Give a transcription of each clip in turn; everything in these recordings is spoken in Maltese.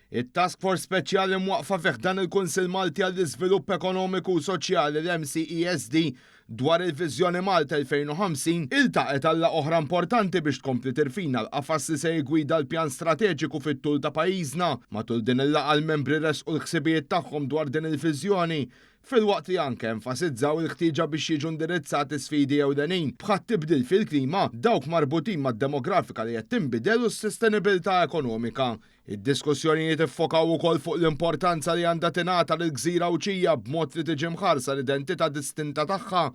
It-Task Force Speċjali mwaqfa fih dan il-Kunsill Malti għall-Iżvilupp Ekonomiku u Soċjali l-MCESD dwar il-Viżjoni Malta 2050 iltaqet għalla oħra importanti biex tkompli tirfina l-qafas li se jgwida l-pjan strateġiku fit-tul ta' pajjiżna. Matul din il-laqgħa l-membri resqu l-ħsibijiet tagħhom dwar din il-viżjoni fil-waqt li anke enfasizzaw il-ħtieġa biex jiġu indirizzati sfidi ewlenin bħat tibdil fil-klima dawk marbutin mad-demografika li qed tinbidel u s-sostenibilità ekonomika. Id-diskussjonijiet iffokaw ukoll fuq l-importanza li għandha tingħata lill-Gżira Ewċija b'mod li tiġi mħarsa l-identità distinta tagħha.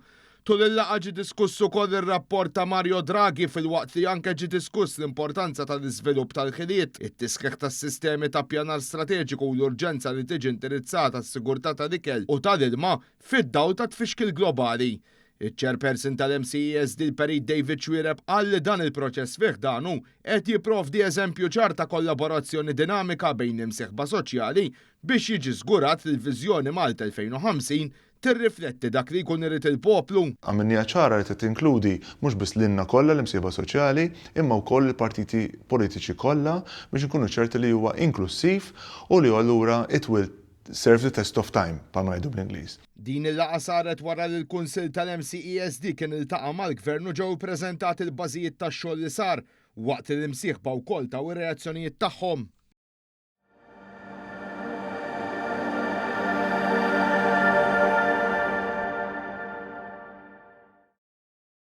Tul il-laqgħa ġie diskuss ukoll ir-rapport ta' Mario Draghi fil-waqt li anke ġie diskuss l-importanza tal-iżvilupp tal-ħiliet, it-tisħiħ tas-sistemi ta' pjanar strateġiku u l-urġenza li tiġi indirizzata s-sigurtà tal-ikel u tal-ilma fid-dawl ta' tfixkil globali. Iċ-chairperson tal-MCESD l-Perit David Xwiereb qal li dan il-proċess fih danu qed jipprovdi eżempju ċar ta' kollaborazzjoni dinamika bejn imsieħba soċjali biex jiġi żgurat li l-Viżjoni Malta 2050 tirrifletti dak li jkun irid il-poplu. Għamilniha ċara li tinkludi mhux biss lilna kollha l-imsieħba soċjali imma wkoll il-partiti politiċi kollha biex inkunu ċerti li huwa inklusiv u li allura it will serve the test of time, palma ngħidu bl-Ingliż. Din il-laqgħa saret wara li l-Kunsill tal-MCESD kien iltaqa' mal-Gvern u ġew ippreżentati l-bażijiet tax-xogħol li sar waqt li l-imsieħba wkoll taw ir-reazzjonijiet tagħhom.